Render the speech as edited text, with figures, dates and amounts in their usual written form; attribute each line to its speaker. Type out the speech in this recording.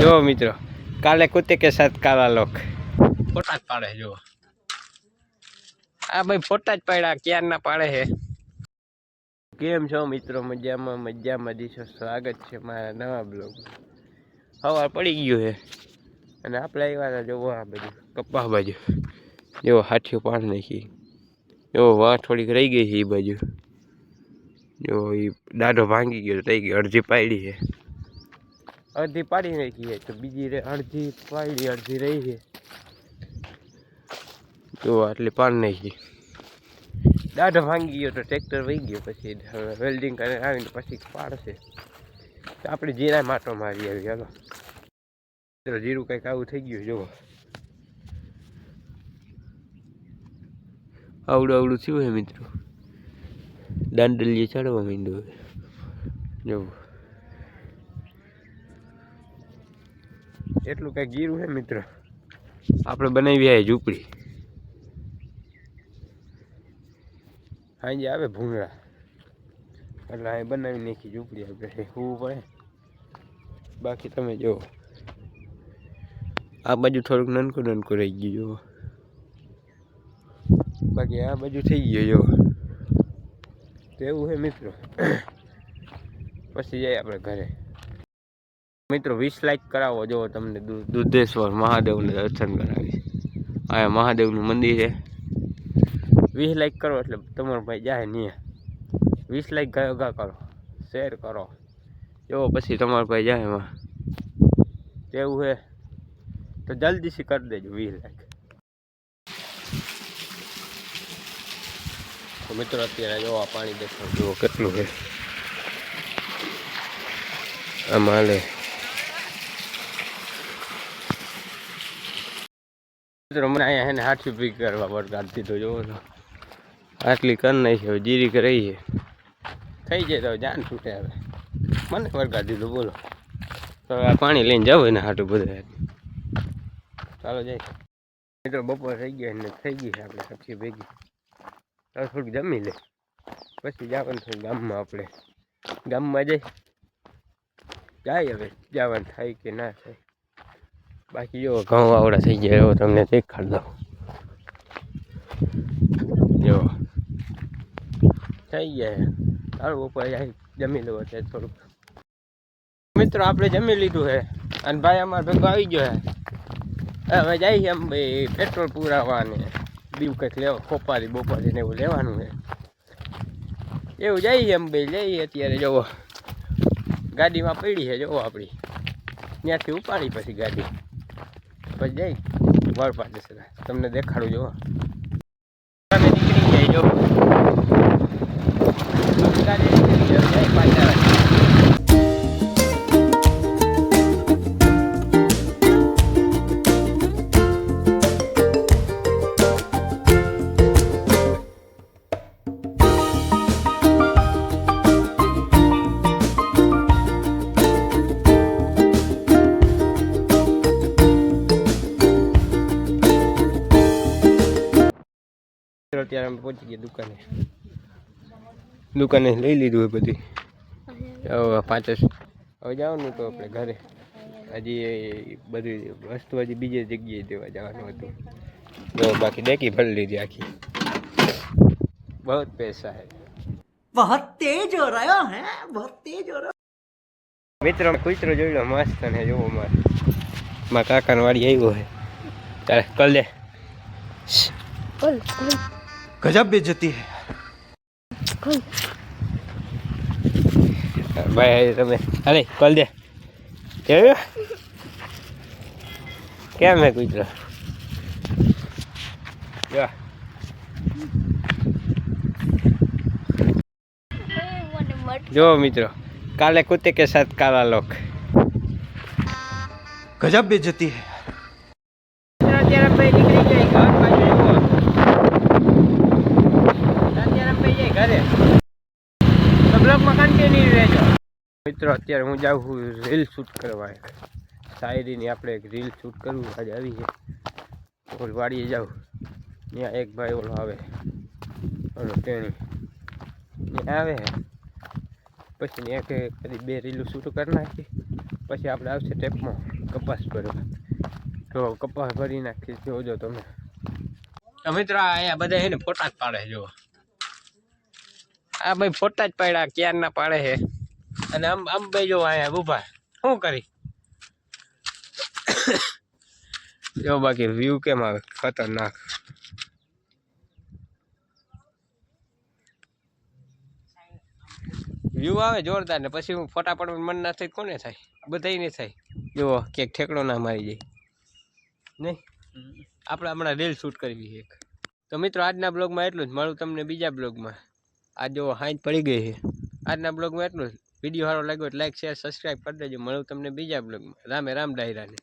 Speaker 1: જો મિત્રો, काले कुत्ते के साथ काला लोग फोटा ज पाड़े। जो आ भाई फोटा ज पाड़ा क्या ना पाड़े है। केम छो मित्रों? मजा दिशो स्वागत है मारा नवा ब्लॉग। हवा पड़ी गयो है અને આપણે આવ્યા જો આ બાજુ કપ્પા બાજુ જો હાથીઓ પાડ નાખી। જો વાહ થોડીક રહી ગઈ છે એ બાજુ। જો એ દાઢો ભાંગી ગયો થઈ ગઈ, અડધી પાડી છે, અડધી પાડી નાખી છે તો બીજી અડધી પાડી અડધી રહી છે। જો આટલી પાડ નાખી, દાઢો ભાંગી ગયો તો ટ્રેક્ટર વહી ગયો, પછી વેલ્ડિંગ કરીને આવીને પછી પાડશે તો આપણે જીરા માટો મારી આવી। હાલો जीरु कई आव थी गयु। जो आवड़ू आवड़ू थी है मित्रों, दांडलिए चढ़वा मांडो। जो एटलू कई जीरु है मित्रों, आपणे बनावी है झूपड़ी। हाँ जी आवे भूंगड़ा એટલે આ બનાવી નાખી ઝૂંપડી। આપણે હોવું પડે। બાકી તમે જો आ बाजू थोड़क ननकू ननकू रही गयु। जो बाकी आ बाजू थी गयो। जो तो है मित्रों, पछी जाए अपने घरे। मित्रों 20 लाइक करावो। जो तमने दुधेश्वर महादेव ने दर्शन करावी। आ महादेव नु मंदिर है। 20 लाइक करो એટલે તમારો ભાઈ જાય નહીં। 20 लाइक गया करो, शेर करो। जो पछी તમારો ભાઈ જાય એમાં કેવું है तो जल्दी से कर देजो 20 लाइक। तो मित्रों अत्यारे जो आ पानी देखो जो केटलू है आमाले। मित्रों मैंने आया है ने हाथी पी करवा वरगाड़ दीधो। जो आटली कर नहीं जीरी रही है थी जाए तो जान छूटे। हमें मैंने वरगाड़ दीधो। बोलो तो आ पानी लईने जाओ ने हाटू बधे। चलो जाए मित्रों, बपोर थी गई ने थी गई है अपने सबसे भेगी। तो थोड़ी जमी ले पछी जवानुं थोड़ा गाम में। अपने गाम में जाए हमें जवान थाय कि ना थाय। बाकी जो घऊं आवड़ा थी गया तमने देखाड़ दो। जो थी गया है सारू बपोर जाए जमी लो। थोड़ू मित्रों आपणे जमी लीधुं है अने भाई अमार भेगो आई गयो है। हमें जाइए हम भाई पेट्रोल पूरावा ने बीव कंईक लेवा खोपारी बोपारी ने एवुं लेवानुं है। एवुं जाइए हम भाई लईए। अत्यारे जो गाड़ी में पड़ी है। जो अपनी ત્યાંથી ઉપાડી પછી ગાડી પછી જઈ વળપા જશે। તમને દેખાડું। જો અમે નીકળી જાય। જો ગાડી નીકળી જાય પાછા। અત્યારે અમે પહોંચી ગયા દુકાને। દુકાને લઈ લીધું है બધી। હવે 5 હવે જવાનું તો આપણે ઘરે। હજી બધી વસ્તુ હજી બીજી જગ્યાએ દેવા જવાનું હતું। જો બાકી ડેકી ભરી લીધી આખી। बहुत पैसा है।
Speaker 2: बहुत तेज हो रहा है, बहुत तेज हो रहा।
Speaker 1: मित्रों कूतरो જોઈ લો મસ્ત ને। જો મારા કાકાની વાડી આવ્યો है। તારે કલ દે કલ
Speaker 2: गजब बेइज्जती है
Speaker 1: भाई। तमे अरे कल दे क्या मैं कूतरो जो मित्रों काले कुत्ते के साथ काला लोग।
Speaker 2: गजब बेइज्जती है। मित्रों अत्यारे हूँ जाऊँ रील शूट करवा। शायरी ने आपणे एक रील शूट करवू आज आई है। और वाड़ीए जाऊँ ત્યાં एक भाई ओलो आवे ओलो टेणी ત્યાં आवे है પછી એક કદી 2 રીલું શૂટ કરી નાખી પછી આપણે આવશે ટેપમાં કપાસ ભરવા. તો કપાસ ભરી નાખી જોજો તમે. તો મિત્રો અહીંયા બધા છે ને ફોટા જ પાડે જો. આ ભાઈ ફોટા જ પાડ્યા ક્યારના પાડે છે. અને આમ બે જો અહીંયા ઊભા શું કરી જો. બાકી વ્યૂ કેમ આવે ખતરનાક. વ્યૂ આવે જોરદાર ને પછી હું ફોટા પાડવાનું મન ના થાય કોને થાય? બધાય થાય. જો ક્યાંક ઠેકડો ના મારી જાય નહીં. આપણે હમણાં રીલ શૂટ કરવી છે એક. તો મિત્રો આજના બ્લોગમાં એટલું જ. મળું તમને બીજા બ્લોગમાં. આ જો હાંજ પડી ગઈ છે. આજના બ્લોગમાં એટલું જ. વિડીયો સારો લાગ્યો એટલે લાઈક શેર સબસ્ક્રાઈબ કરી દેજો. મળું તમને બીજા બ્લોગમાં. રામે રામ ડાયરાને.